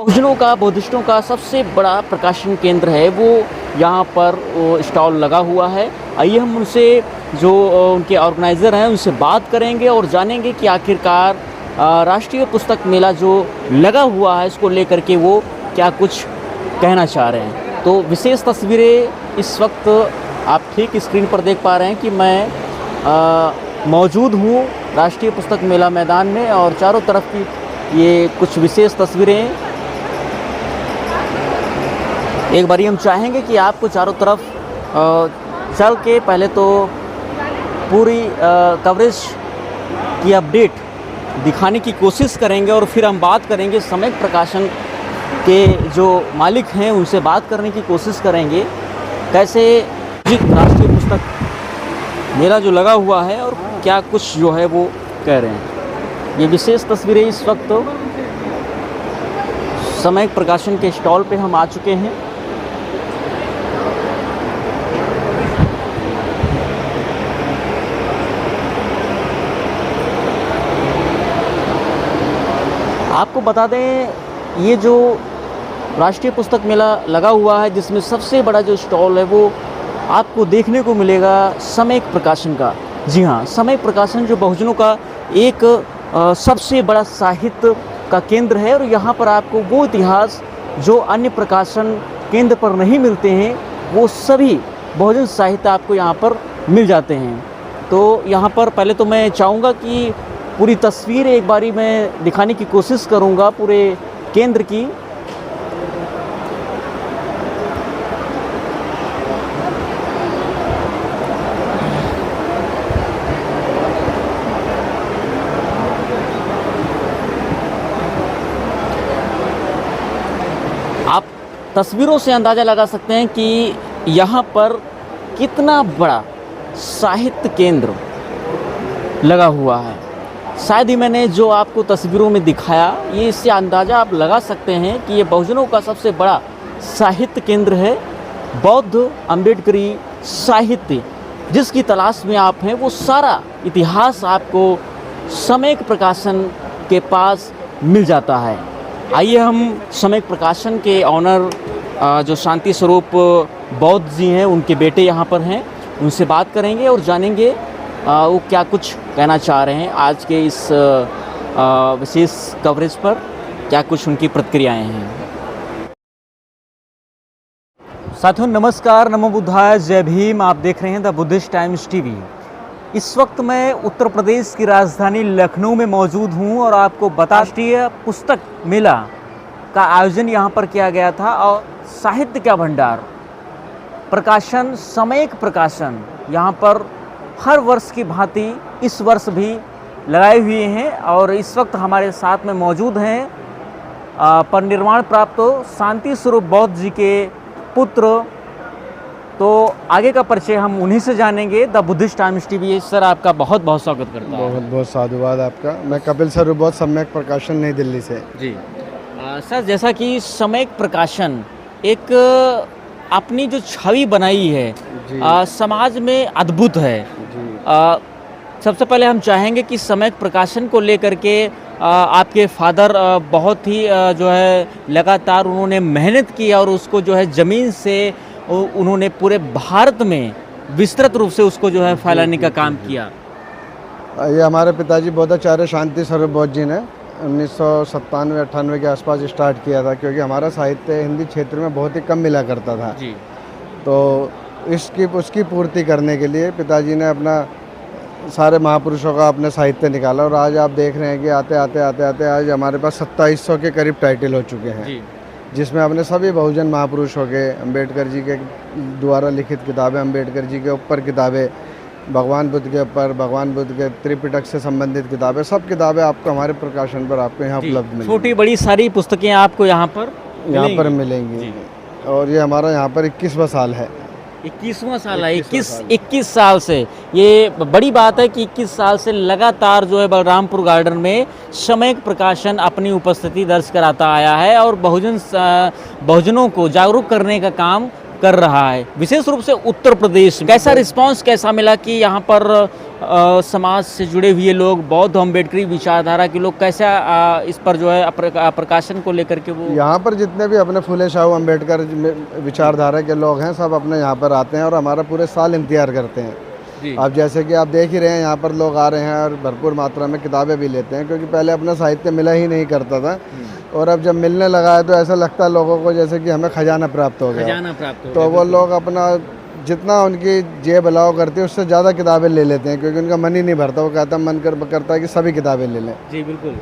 बहुजनों का बौद्धिस्टों का सबसे बड़ा प्रकाशन केंद्र है वो यहाँ पर स्टॉल लगा हुआ है। आइए हम उनसे जो उनके ऑर्गेनाइज़र हैं उनसे बात करेंगे और जानेंगे कि आखिरकार राष्ट्रीय पुस्तक मेला जो लगा हुआ है इसको लेकर के वो क्या कुछ कहना चाह रहे हैं। तो विशेष तस्वीरें इस वक्त आप ठीक स्क्रीन पर देख पा रहे हैं कि मैं मौजूद हूँ राष्ट्रीय पुस्तक मेला मैदान में और चारों तरफ की ये कुछ विशेष तस्वीरें। एक बारी हम चाहेंगे कि आपको चारों तरफ चल के पहले तो पूरी कवरेज की अपडेट दिखाने की कोशिश करेंगे और फिर हम बात करेंगे सम्यक प्रकाशन के जो मालिक हैं उनसे बात करने की कोशिश करेंगे कैसे राष्ट्रीय पुस्तक मेला जो लगा हुआ है और क्या कुछ जो है वो कह रहे हैं। ये विशेष तस्वीरें इस वक्त सम्यक प्रकाशन के स्टॉल पे हम आ चुके हैं। आपको बता दें ये जो राष्ट्रीय पुस्तक मेला लगा हुआ है जिसमें सबसे बड़ा जो स्टॉल है वो आपको देखने को मिलेगा सम्यक प्रकाशन का। जी हाँ, सम्यक प्रकाशन जो बहुजनों का एक सबसे बड़ा साहित्य का केंद्र है और यहाँ पर आपको वो इतिहास जो अन्य प्रकाशन केंद्र पर नहीं मिलते हैं वो सभी बहुजन साहित्य आपको यहाँ पर मिल जाते हैं। तो यहाँ पर पहले तो मैं चाहूँगा कि पूरी तस्वीर एक बारी मैं दिखाने की कोशिश करूँगा पूरे केंद्र की। आप तस्वीरों से अंदाज़ा लगा सकते हैं कि यहाँ पर कितना बड़ा साहित्य केंद्र लगा हुआ है। शायद ही मैंने जो आपको तस्वीरों में दिखाया ये इससे अंदाज़ा आप लगा सकते हैं कि ये बहुजनों का सबसे बड़ा साहित्य केंद्र है। बौद्ध अम्बेडकरी साहित्य जिसकी तलाश में आप हैं वो सारा इतिहास आपको सम्यक प्रकाशन के पास मिल जाता है। आइए हम सम्यक प्रकाशन के ऑनर जो शांति स्वरूप बौद्ध जी हैं उनके बेटे यहाँ पर हैं उनसे बात करेंगे और जानेंगे वो क्या कुछ कहना चाह रहे हैं आज के इस विशेष कवरेज पर, क्या कुछ उनकी प्रतिक्रियाएं हैं। साथियों नमस्कार, नमो बुद्धाय, जय भीम। आप देख रहे हैं द बुद्धिस्ट टाइम्स टीवी। इस वक्त मैं उत्तर प्रदेश की राजधानी लखनऊ में मौजूद हूं और आपको राष्ट्रीय पुस्तक मेला का आयोजन यहां पर किया गया था और साहित्य का भंडार प्रकाशन सम्यक प्रकाशन यहां पर हर वर्ष की भांति इस वर्ष भी लगाए हुए हैं और इस वक्त हमारे साथ में मौजूद हैं परिनिर्वाण प्राप्त शांति स्वरूप बौद्ध जी के पुत्र। तो आगे का परिचय हम उन्हीं से जानेंगे। The Buddhist times TV sir आपका बहुत बहुत स्वागत करता हूँ। बहुत बहुत साधुवाद आपका। मैं कपिल स्वरूप बौद्ध सम्यक प्रकाशन नई दिल्ली से। जी सर, जैसा कि सम्यक प्रकाशन एक अपनी जो छवि बनाई है समाज में अद्भुत है। सबसे पहले हम चाहेंगे कि सम्यक प्रकाशन को लेकर के आपके फादर बहुत ही जो है लगातार उन्होंने मेहनत की और उसको जो है ज़मीन से उन्होंने पूरे भारत में विस्तृत रूप से उसको जो है फैलाने का काम किया। ये हमारे पिताजी बौद्धाचार्य शांति स्वरूप बौद्ध जी ने 1997-98 के आसपास स्टार्ट किया था, क्योंकि हमारा साहित्य हिंदी क्षेत्र में बहुत ही कम मिला करता था जी। तो उसकी पूर्ति करने के लिए पिताजी ने अपना सारे महापुरुषों का अपने साहित्य निकाला और आज आप देख रहे हैं कि आते आते आज हमारे पास 2700 के करीब टाइटल हो चुके हैं जी। जिसमें अपने सभी बहुजन महापुरुषों के, अम्बेडकर जी के द्वारा लिखित किताबें, अम्बेडकर जी के ऊपर किताबें, भगवान बुद्ध के ऊपर, भगवान बुद्ध के त्रिपिटक से संबंधित किताबें, सब किताबें आपको हमारे प्रकाशन पर आपको यहाँ उपलब्ध मिलेंगी। छोटी बड़ी सारी पुस्तकें आपको यहाँ पर मिलेंगी। और ये हमारा यहाँ पर 21वां साल है। 21वां साल है। 21 साल से, ये बड़ी बात है कि 21 साल से लगातार जो है बलरामपुर गार्डन में सम्यक प्रकाशन अपनी उपस्थिति दर्ज कराता आया है और बहुजनों को जागरूक करने का काम कर रहा है। विशेष रूप से उत्तर प्रदेश कैसा रिस्पांस कैसा मिला कि यहाँ पर समाज से जुड़े हुए लोग, बौद्ध अम्बेडकरी विचारधारा के लोग कैसे इस पर जो है प्रकाशन को लेकर के वो यहाँ पर जितने भी अपने फुले शाहू अम्बेडकर विचारधारा के लोग हैं सब अपने यहाँ पर आते हैं और हमारा पूरे साल इंतजार करते हैं। जी अब जैसे कि आप देख ही रहे हैं यहाँ पर लोग आ रहे हैं और भरपूर मात्रा में किताबें भी लेते हैं, क्योंकि पहले अपना साहित्य मिला ही नहीं करता था और अब जब मिलने लगा है तो ऐसा लगता है लोगों को जैसे कि हमें खजाना प्राप्त हो गया। खजाना प्राप्त हो तो वो लोग अपना जितना उनकी जेब अलाउ करती है उससे ज़्यादा किताबें ले लेते हैं, क्योंकि उनका मन ही नहीं भरता। वो कहता करता है कि सभी किताबें ले लें। जी बिल्कुल।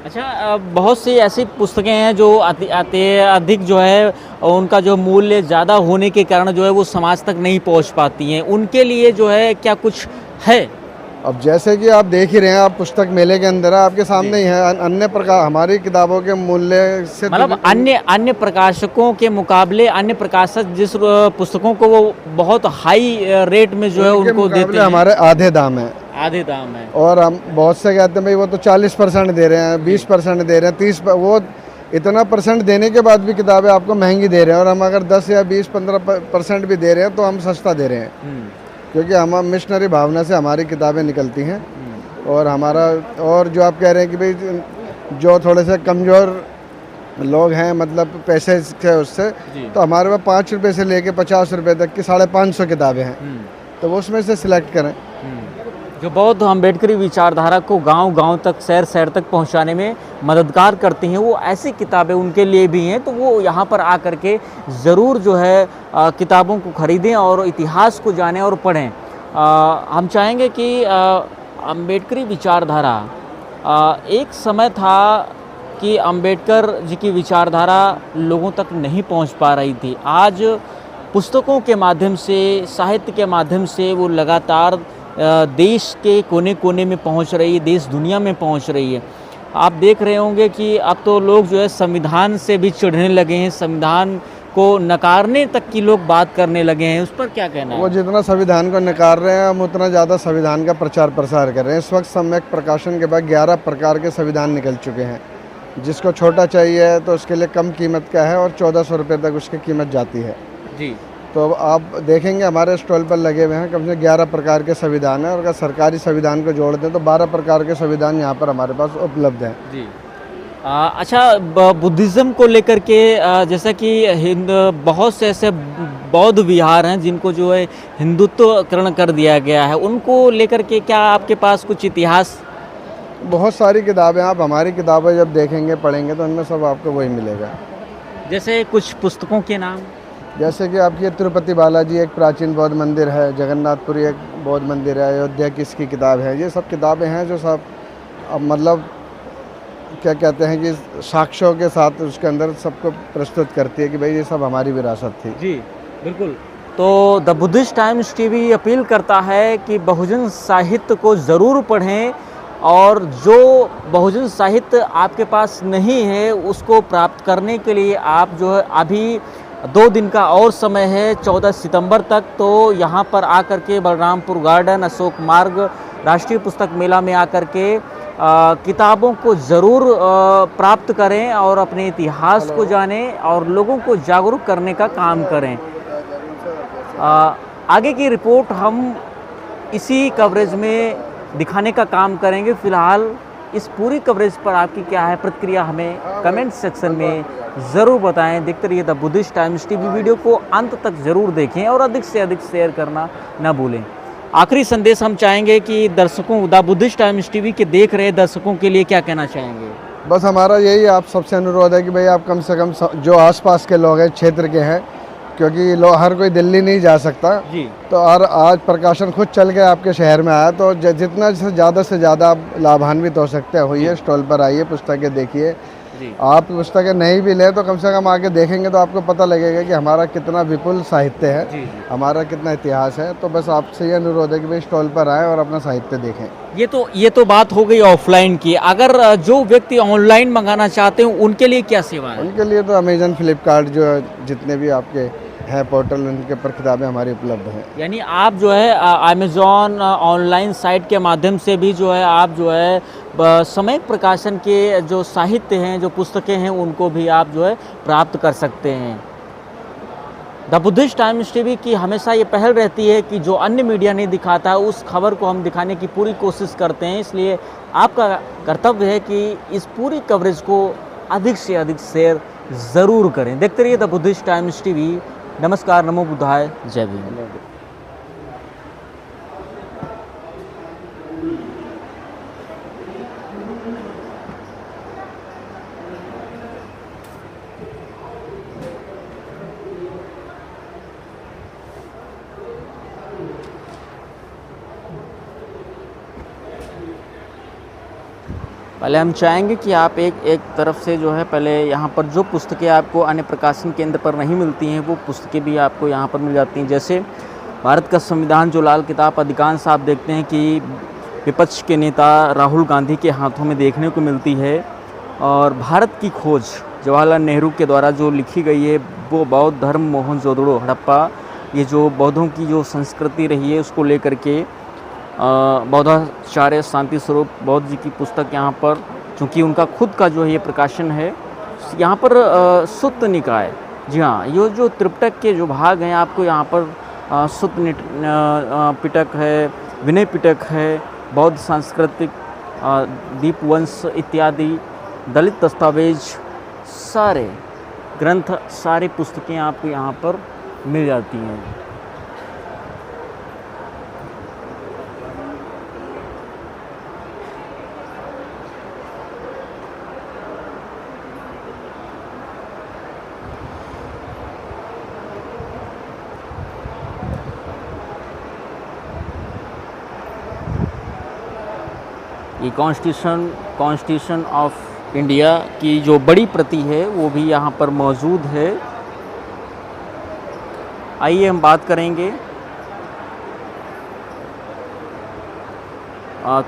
अच्छा, बहुत सी ऐसी पुस्तकें हैं जो अधिक जो है उनका जो मूल्य ज़्यादा होने के कारण जो है वो समाज तक नहीं पहुंच पाती हैं, उनके लिए जो है क्या कुछ है? अब जैसे कि आप देख ही रहे हैं, आप पुस्तक मेले के अंदर है, आपके सामने ही है। अन्य प्रकार हमारी किताबों के मूल्य से मतलब अन्य प्रकाशकों के मुकाबले अन्य प्रकाशक जिस पुस्तकों को वो बहुत हाई रेट में जो है उनको देते हैं, हमारे आधे दाम है। आधे दाम है। और हम बहुत से कहते हैं भाई वो तो 40% दे रहे हैं, 20% दे रहे हैं, 30 वो इतना % देने के बाद भी किताबें आपको महंगी दे रहे हैं। और हम अगर 10 या 20-15% भी दे रहे हैं तो हम सस्ता दे रहे हैं, क्योंकि हम मिशनरी भावना से हमारी किताबें निकलती हैं। और हमारा और जो आप कह रहे हैं कि भाई जो थोड़े से कमज़ोर लोग हैं, मतलब पैसे से उससे, तो हमारे पास 5 रुपये से लेके 50 रुपये तक की 550 किताबें हैं, तो वो उसमें से सिलेक्ट करें। जो बौद्ध अम्बेडकरी विचारधारा को गांव-गांव तक, शहर-शहर तक पहुंचाने में मददगार करती हैं, वो ऐसी किताबें उनके लिए भी हैं। तो वो यहाँ पर आकर के ज़रूर जो है किताबों को ख़रीदें और इतिहास को जानें और पढ़ें। हम चाहेंगे कि अम्बेडकरी विचारधारा, एक समय था कि अम्बेडकर जी की विचारधारा लोगों तक नहीं पहुँच पा रही थी। आज पुस्तकों के माध्यम से, साहित्य के माध्यम से वो लगातार देश के कोने-कोने में पहुंच रही है, देश दुनिया में पहुंच रही है। आप देख रहे होंगे कि अब तो लोग जो है संविधान से भी चिढ़ने लगे हैं, संविधान को नकारने तक की लोग बात करने लगे हैं। उस पर क्या कहना है? वो जितना संविधान को नकार रहे हैं हम उतना ज़्यादा संविधान का प्रचार प्रसार कर रहे हैं। इस वक्त सम्यक प्रकाशन के बाद 11 प्रकार के संविधान निकल चुके हैं। जिसको छोटा चाहिए तो उसके लिए कम कीमत का है और 1400 रुपये तक उसकी कीमत जाती है। जी। तो आप देखेंगे हमारे स्टॉल पर लगे हुए हैं कम से कम 11 प्रकार के संविधान हैं, और अगर सरकारी संविधान को जोड़ दें तो 12 प्रकार के संविधान यहाँ पर हमारे पास उपलब्ध हैं। जी। अच्छा, बुद्धिज़्म को लेकर के जैसा कि बहुत से ऐसे बौद्ध विहार हैं जिनको जो है हिंदुत्वकरण कर दिया गया है, उनको लेकर के क्या आपके पास कुछ इतिहास? बहुत सारी किताबें, आप हमारी किताबें जब देखेंगे पढ़ेंगे तो उनमें सब आपको वही मिलेगा। जैसे कुछ पुस्तकों के नाम? जैसे कि आपकी तिरुपति बालाजी एक प्राचीन बौद्ध मंदिर है, जगन्नाथपुरी एक बौद्ध मंदिर है, अयोध्या की इसकी किताब है। ये सब किताबें हैं जो सब मतलब क्या कहते हैं कि साक्ष्यों के साथ उसके अंदर सबको प्रस्तुत करती है कि भाई ये सब हमारी विरासत थी। जी बिल्कुल। तो the Buddhist times TV appeal करता है कि बहुजन साहित्य को ज़रूर पढ़ें, और जो बहुजन साहित्य आपके पास नहीं है उसको प्राप्त करने के लिए आप जो है अभी 2 दिन का और समय है, 14 सितंबर तक। तो यहाँ पर आकर के बलरामपुर गार्डन, अशोक मार्ग, राष्ट्रीय पुस्तक मेला में आकर के किताबों को ज़रूर प्राप्त करें और अपने इतिहास को जानें और लोगों को जागरूक करने का काम करें। आगे की रिपोर्ट हम इसी कवरेज में दिखाने का काम करेंगे। फ़िलहाल इस पूरी कवरेज पर आपकी क्या है प्रतिक्रिया, हमें कमेंट सेक्शन में ज़रूर बताएं। देखते रहिए the Buddhist times TV. Video को अंत तक ज़रूर देखें और अधिक से अधिक शेयर करना ना भूलें। आखिरी संदेश हम चाहेंगे कि दर्शकों, द बुद्धिस्ट टाइम्स टीवी के देख रहे दर्शकों के लिए क्या कहना चाहेंगे? बस हमारा यही आप सबसे अनुरोध है कि भाई आप कम से कम जो आसपास के लोग हैं, क्षेत्र के हैं, क्योंकि हर कोई दिल्ली नहीं जा सकता जी। तो और आज प्रकाशन खुद चल के आपके शहर में आया, तो जितना से ज़्यादा आप लाभान्वित हो सकते हैं होइए, स्टॉल पर आइए, पुस्तकें देखिए। आप पुस्तकें नहीं भी लें तो कम से कम आके देखेंगे तो आपको पता लगेगा कि हमारा कितना विपुल साहित्य है, हमारा कितना इतिहास है। तो बस आपसे ये अनुरोध है कि भाई स्टॉल पर आएँ और अपना साहित्य देखें। ये तो बात हो गई ऑफलाइन की। अगर जो व्यक्ति ऑनलाइन मंगाना चाहते हैं उनके लिए क्या सेवा है? उनके लिए तो अमेजन, फ्लिपकार्ट, जो जितने भी आपके हैं पोर्टल, उनके पर किताबें हमारी उपलब्ध हैं। यानी आप जो है अमेज़ॉन ऑनलाइन साइट के माध्यम से भी जो है आप जो है समय प्रकाशन के जो साहित्य हैं, जो पुस्तकें हैं, उनको भी आप जो है प्राप्त कर सकते हैं। द बुद्धिस्ट टाइम्स टीवी की हमेशा ये पहल रहती है कि जो अन्य मीडिया नहीं दिखाता उस खबर को हम दिखाने की पूरी कोशिश करते हैं, इसलिए आपका कर्तव्य है कि इस पूरी कवरेज को अधिक से अधिक शेयर ज़रूर करें। देखते रहिए द बुद्धिस्ट टाइम्स टीवी। नमस्कार, नमो बुद्धाय, जय भीम। पहले हम चाहेंगे कि आप एक तरफ से जो है पहले यहाँ पर जो पुस्तकें आपको अन्य प्रकाशन केंद्र पर नहीं मिलती हैं वो पुस्तकें भी आपको यहाँ पर मिल जाती हैं। जैसे भारत का संविधान, जो लाल किताब अधिकांश आप देखते हैं कि विपक्ष के नेता राहुल गांधी के हाथों में देखने को मिलती है। और भारत की खोज जवाहरलाल नेहरू के द्वारा जो लिखी गई है वो बौद्ध धर्म, मोहनजोदड़ो, हड़प्पा, ये जो बौद्धों की जो संस्कृति रही है उसको लेकर के बौद्धाचार्य शांति स्वरूप बौद्ध जी की पुस्तक यहाँ पर, चूँकि उनका खुद का जो है ये प्रकाशन है, यहाँ पर सुत्त निकाय, जी हाँ, ये जो त्रिपिटक के जो भाग हैं आपको यहाँ पर सुत्त पिटक है, विनय पिटक है, बौद्ध सांस्कृतिक, दीपवंश इत्यादि, दलित दस्तावेज, सारे ग्रंथ, सारी पुस्तकें आपको यहाँ पर मिल जाती हैं। ये कॉन्स्टिट्यूशन ऑफ इंडिया की जो बड़ी प्रति है वो भी यहाँ पर मौजूद है। आइए हम बात करेंगे,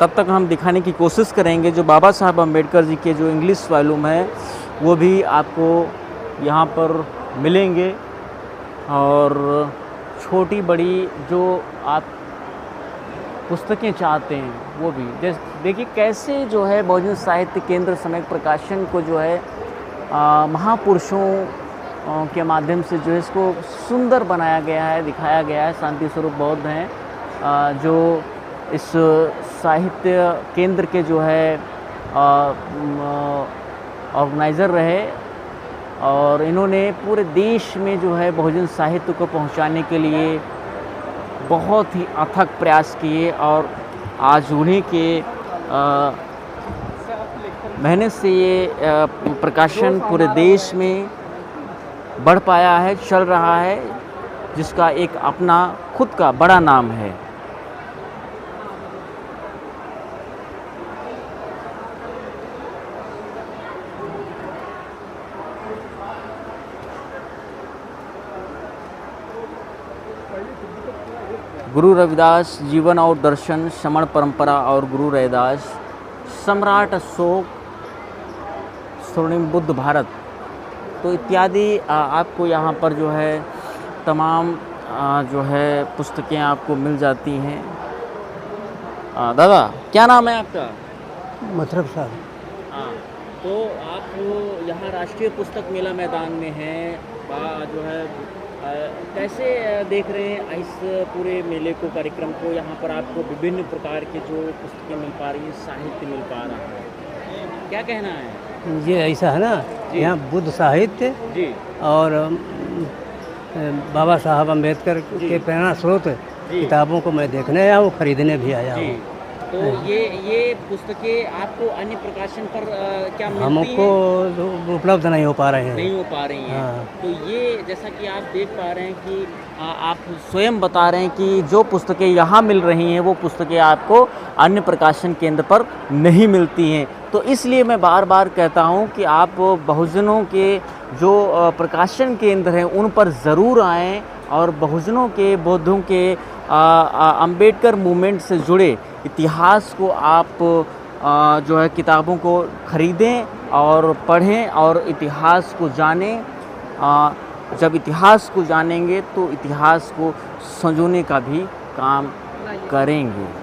तब तक हम दिखाने की कोशिश करेंगे जो बाबा साहब अम्बेडकर जी के जो इंग्लिश वॉल्यूम है वो भी आपको यहाँ पर मिलेंगे। और छोटी बड़ी जो आप पुस्तकें चाहते हैं वो भी, जैसे देखिए कैसे जो है बहुजन साहित्य केंद्र समय प्रकाशन को जो है महापुरुषों के माध्यम से जो है इसको सुंदर बनाया गया है, दिखाया गया है। शांति स्वरूप बौद्ध हैं जो इस साहित्य केंद्र के जो है ऑर्गेनाइज़र रहे, और इन्होंने पूरे देश में जो है बहुजन साहित्य को पहुंचाने के लिए बहुत ही अथक प्रयास किए। और आज उन्हीं के मेहनत से ये प्रकाशन पूरे देश में बढ़ पाया है, चल रहा है, जिसका एक अपना खुद का बड़ा नाम है। गुरु रविदास जीवन और दर्शन, श्रमण परंपरा और गुरु रैदास, सम्राट अशोक, स्वर्णिम बुद्ध भारत, तो इत्यादि आपको यहाँ पर जो है तमाम जो है पुस्तकें आपको मिल जाती हैं। दादा क्या नाम है आपका? मतलब साहब। हाँ, तो आप यहाँ राष्ट्रीय पुस्तक मेला मैदान में हैं, जो है कैसे देख रहे हैं इस पूरे मेले को, कार्यक्रम को? यहाँ पर आपको विभिन्न प्रकार के जो पुस्तकें मिल पा रही हैं, साहित्य मिल पा रहा है, क्या कहना है? ये ऐसा है ना, यहाँ बुद्ध साहित्य जी और बाबा साहब अम्बेडकर के प्रेरणा स्रोत किताबों को मैं देखने आया हूँ, खरीदने भी आया हूँ। तो ये पुस्तकें आपको अन्य प्रकाशन पर क्या मिलती हमको उपलब्ध नहीं हो पा रहे हैं। नहीं हो पा रही हैं। हाँ। तो ये जैसा कि आप देख पा रहे हैं कि आप स्वयं बता रहे हैं कि जो पुस्तकें यहाँ मिल रही हैं वो पुस्तकें आपको अन्य प्रकाशन केंद्र पर नहीं मिलती हैं। तो इसलिए मैं बार बार कहता हूँ कि आप बहुजनों के जो प्रकाशन केंद्र हैं उन पर ज़रूर आएँ और बहुजनों के, बौद्धों के, अम्बेडकर मूवमेंट से जुड़े इतिहास को आप जो है किताबों को ख़रीदें और पढ़ें और इतिहास को जानें। जब इतिहास को जानेंगे तो इतिहास को संजोने का भी काम करेंगे।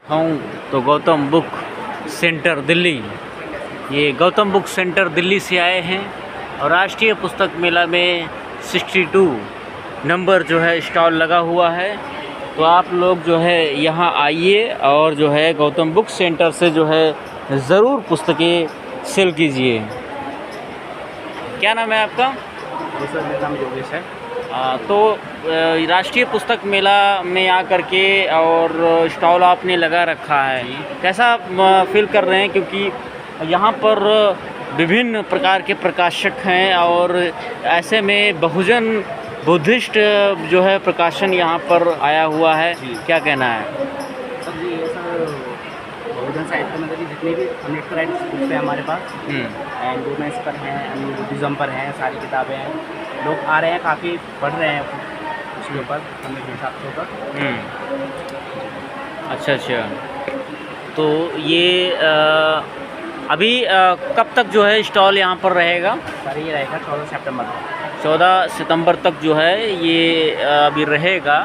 हूँ तो गौतम बुक सेंटर दिल्ली, ये गौतम बुक सेंटर दिल्ली से आए हैं और राष्ट्रीय पुस्तक मेला में 62 नंबर जो है स्टॉल लगा हुआ है। तो आप लोग जो है यहाँ आइए और जो है गौतम बुक सेंटर से जो है ज़रूर पुस्तकें सेल कीजिए। क्या नाम है आपका? सर मेरा नाम योगेश है। तो राष्ट्रीय पुस्तक मेला में आकर के और स्टॉल आपने लगा रखा है, कैसा फील कर रहे हैं? क्योंकि यहाँ पर विभिन्न प्रकार के प्रकाशक हैं और ऐसे में बहुजन बुद्धिस्ट जो है प्रकाशन यहाँ पर आया हुआ है, क्या कहना है? सर जी ये सर बहुजन साहित्य में जितने भी अम्बेडकर बुक्स हैं हमारे पास, एंड वुमेंस पर हैं, बुद्धिज़्म पर हैं, सारी किताबें हैं। लोग आ रहे हैं, काफ़ी पढ़ रहे हैं उसके ऊपर, हमें के हिसाब से ऊपर। अच्छा, तो ये अभी कब तक जो है स्टॉल यहाँ पर रहेगा? सर ये रहेगा 14 सितंबर तक। 14 सितंबर तक जो है ये अभी रहेगा।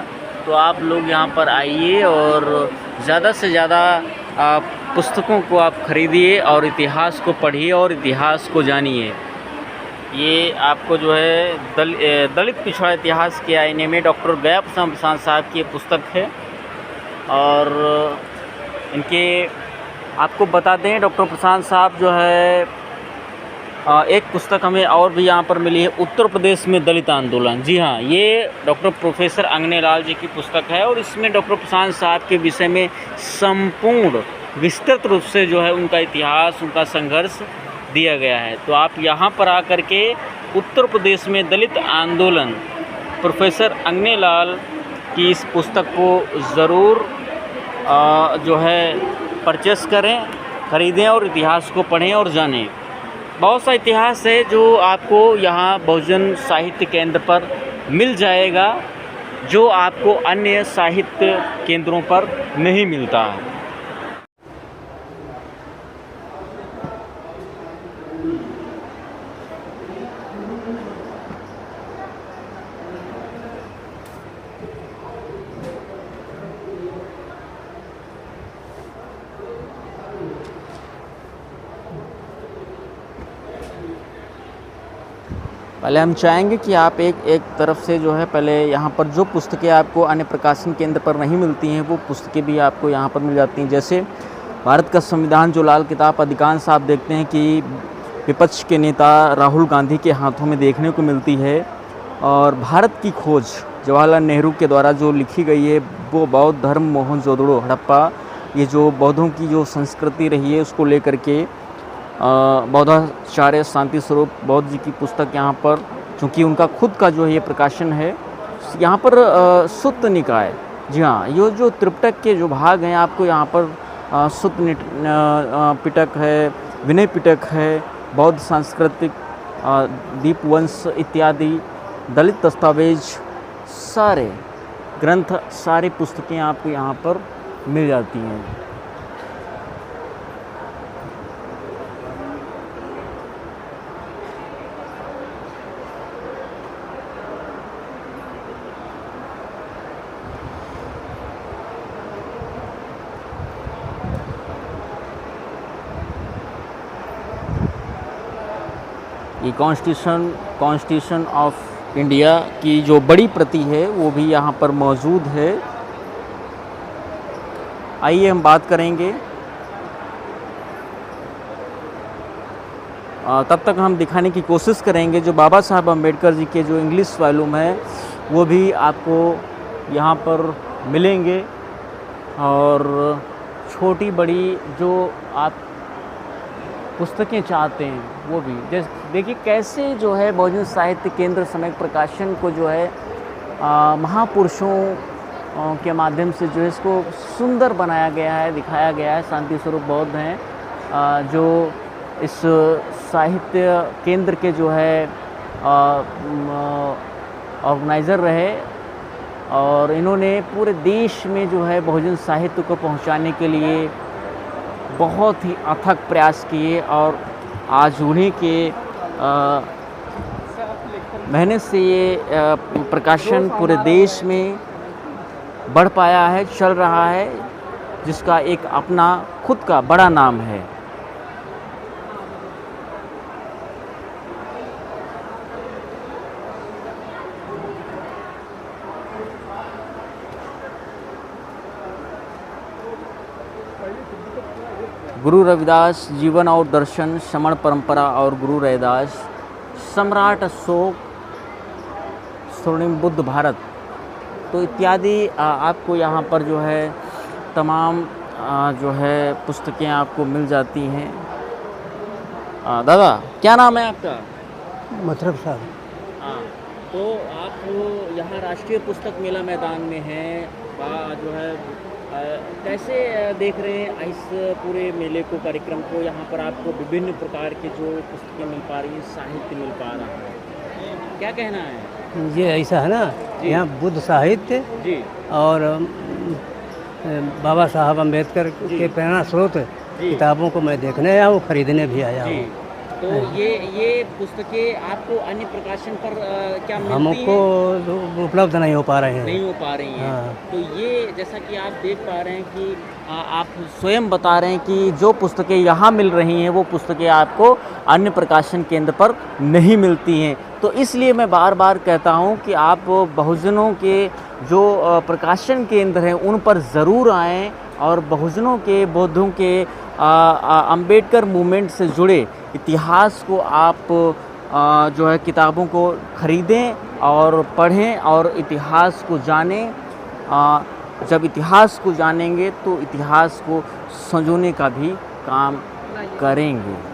तो आप लोग यहाँ पर आइए और ज़्यादा से ज़्यादा पुस्तकों को आप खरीदिए और इतिहास को पढ़िए और इतिहास को जानिए। ये आपको जो है दलित पिछड़ा इतिहास के आईने में डॉक्टर गया प्रसाद साहब की पुस्तक है। और इनके आपको बता दें डॉक्टर प्रसाद साहब जो है एक पुस्तक हमें और भी यहाँ पर मिली है, उत्तर प्रदेश में दलित आंदोलन। जी हाँ, ये डॉक्टर प्रोफेसर अंगनेलाल जी की पुस्तक है और इसमें डॉक्टर प्रसाद साहब के विषय में संपूर्ण विस्तृत रूप से जो है उनका इतिहास, उनका संघर्ष दिया गया है। तो आप यहाँ पर आकर के उत्तर प्रदेश में दलित आंदोलन प्रोफेसर अंगनेलाल की इस पुस्तक को ज़रूर जो है परचेस करें, ख़रीदें और इतिहास को पढ़ें और जानें। बहुत सा इतिहास है जो आपको यहाँ बहुजन साहित्य केंद्र पर मिल जाएगा, जो आपको अन्य साहित्य केंद्रों पर नहीं मिलता है। पहले हम चाहेंगे कि आप एक तरफ से जो है पहले यहाँ पर जो पुस्तकें आपको अन्य प्रकाशन केंद्र पर नहीं मिलती हैं वो पुस्तकें भी आपको यहाँ पर मिल जाती हैं। जैसे भारत का संविधान जो लाल किताब अधिकांश आप देखते हैं कि विपक्ष के नेता राहुल गांधी के हाथों में देखने को मिलती है। और भारत की खोज जवाहरलाल नेहरू के द्वारा जो लिखी गई है वो बौद्ध धर्म, मोहनजोदड़ो, हड़प्पा, ये जो बौद्धों की जो संस्कृति रही है उसको लेकर के बौद्धाचार्य शांति स्वरूप बौद्ध जी की पुस्तक यहाँ पर, चूँकि उनका खुद का जो है ये प्रकाशन है यहाँ पर सुत्त निकाय। जी हाँ, ये जो त्रिपिटक के जो भाग हैं आपको यहाँ पर सुत्त पिटक है, विनय पिटक है, बौद्ध सांस्कृतिक, दीपवंश इत्यादि, दलित दस्तावेज, सारे ग्रंथ, सारी पुस्तकें आपको यहाँ पर मिल जाती हैं। ये कॉन्स्टिट्यूशन ऑफ इंडिया की जो बड़ी प्रति है वो भी यहाँ पर मौजूद है। आइए हम बात करेंगे। तब तक हम दिखाने की कोशिश करेंगे जो बाबा साहब अम्बेडकर जी के जो इंग्लिश वॉल्यूम है वो भी आपको यहाँ पर मिलेंगे। और छोटी बड़ी जो आप पुस्तकें चाहते हैं वो भी, जैसे देखिए कैसे जो है बहुजन साहित्य केंद्र समयक प्रकाशन को जो है महापुरुषों के माध्यम से जो है इसको सुंदर बनाया गया है, दिखाया गया है। शांति स्वरूप बौद्ध हैं जो इस साहित्य केंद्र के जो है ऑर्गेनाइज़र रहे और इन्होंने पूरे देश में जो है बहुजन साहित्य को पहुंचाने के लिए बहुत ही अथक प्रयास किए और आज उन्हीं के मेहनत से ये प्रकाशन पूरे देश में बढ़ पाया है, चल रहा है। जिसका एक अपना खुद का बड़ा नाम है। गुरु रविदास जीवन और दर्शन, श्रमण परंपरा और गुरु रविदास, सम्राट अशोक, स्वर्णिम बुद्ध भारत, तो इत्यादि आपको यहाँ पर जो है तमाम जो है पुस्तकें आपको मिल जाती हैं। दादा क्या नाम है आपका? मतलब साहब, हाँ, तो आप यहाँ राष्ट्रीय पुस्तक मेला मैदान में हैं, जो है कैसे देख रहे हैं इस पूरे मेले को, कार्यक्रम को? यहाँ पर आपको विभिन्न प्रकार के जो पुस्तकें मिल पा रही हैं, साहित्य मिल पा रहा है, क्या कहना है? ये ऐसा है ना, यहाँ बुद्ध साहित्य जी और बाबा साहब अम्बेडकर के प्रेरणा स्रोत किताबों को मैं देखने आया हूँ, खरीदने भी आया जी। हूँ। तो ये पुस्तकें आपको अन्य प्रकाशन पर क्या मिलती हमको हैं? उपलब्ध नहीं हो पा रहे हैं। नहीं हो पा रही हैं। हाँ। तो ये जैसा कि आप देख पा रहे हैं कि आप स्वयं बता रहे हैं कि जो पुस्तकें यहाँ मिल रही हैं वो पुस्तकें आपको अन्य प्रकाशन केंद्र पर नहीं मिलती हैं। तो इसलिए मैं बार बार कहता हूँ कि आप बहुजनों के जो प्रकाशन केंद्र हैं उन पर ज़रूर आएँ और बहुजनों के, बौद्धों के, अम्बेडकर मूवमेंट से जुड़े इतिहास को आप जो है किताबों को ख़रीदें और पढ़ें और इतिहास को जानें। जब इतिहास को जानेंगे तो इतिहास को संजोने का भी काम करेंगे।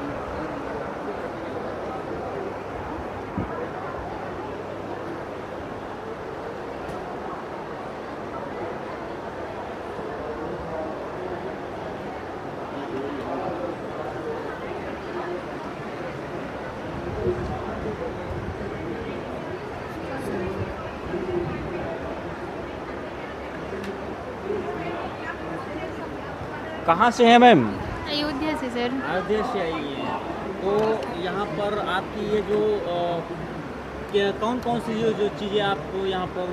कहाँ से हैं मैम? अयोध्या से सर। अयोध्या से आई हैं। तो यहाँ पर आपकी ये जो कौन कौन सी जो चीज़ें आपको यहाँ पर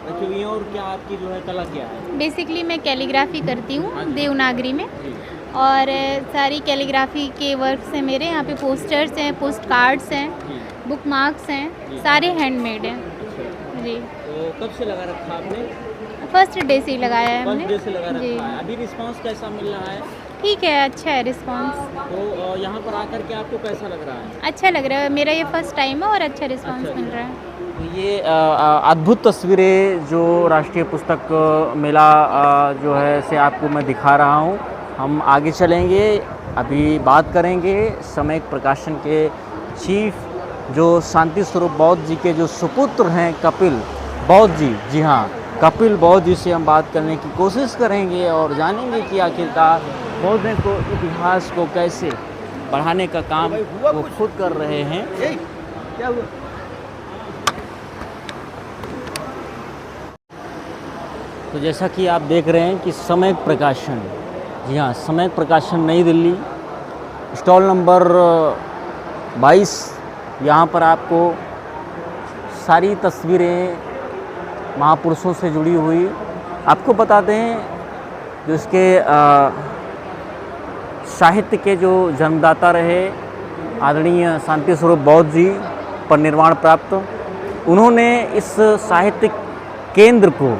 रखी हुई हैं और क्या आपकी जो है कला क्या है? बेसिकली मैं कैलीग्राफी करती हूँ देवनागरी में, और सारी कैलीग्राफी के वर्क्स हैं मेरे यहाँ पे। पोस्टर्स हैं, पोस्ट कार्ड्स हैं, बुक मार्क्स हैं, सारे हैंडमेड हैं जी। तो कब से लगा रखा आपने? फर्स्ट डे से ही लगाया है हमने। फर्स्ट डे से लगा जी। रखा है। अभी रिस्पांस कैसा मिल रहा है? ठीक है, अच्छा है रिस्पांस। तो यहाँ पर आकर के आपको कैसा लग रहा है? अच्छा लग रहा है, मेरा ये फर्स्ट टाइम है और अच्छा रिस्पांस अच्छा। मिल रहा है। तो ये अद्भुत तस्वीरें जो राष्ट्रीय पुस्तक मेला जो है से आपको मैं दिखा रहा हूँ। हम आगे चलेंगे, अभी बात करेंगे सामयिक प्रकाशन के चीफ जो शांति स्वरूप बौद्ध जी के जो सुपुत्र हैं कपिल बौद्ध जी, जी हाँ, कपिल बौद्ध जी से हम बात करने की कोशिश करेंगे और जानेंगे कि आखिरकार बौद्ध को इतिहास को कैसे बढ़ाने का काम वो खुद कर रहे हैं। क्या हुआ? तो जैसा कि आप देख रहे हैं कि सामयिक प्रकाशन, जी हाँ, सामयिक प्रकाशन नई दिल्ली, स्टॉल नंबर 22। यहाँ पर आपको सारी तस्वीरें महापुरुषों से जुड़ी हुई, आपको बता दें जो इसके साहित्य के जो जन्मदाता रहे आदरणीय शांति स्वरूप बौद्ध जी पर निर्वाण प्राप्त, उन्होंने इस साहित्य केंद्र को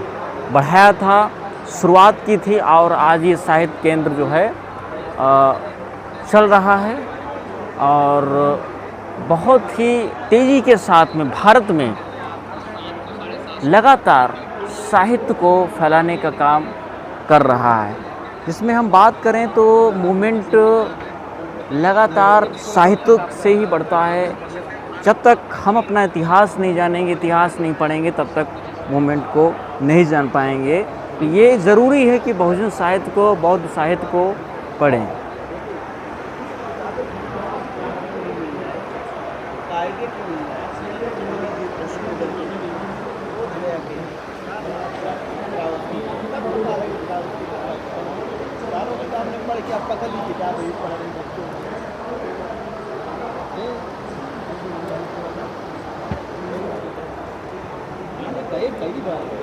बढ़ाया था, शुरुआत की थी और आज ये साहित्य केंद्र जो है चल रहा है और बहुत ही तेज़ी के साथ में भारत में लगातार साहित्य को फैलाने का काम कर रहा है। जिसमें हम बात करें तो मूवमेंट लगातार साहित्य से ही बढ़ता है। जब तक हम अपना इतिहास नहीं जानेंगे, इतिहास नहीं पढ़ेंगे, तब तक मूवमेंट को नहीं जान पाएंगे। तो ये ज़रूरी है कि बहुजन साहित्य को, बौद्ध साहित्य को पढ़ें। पहली बार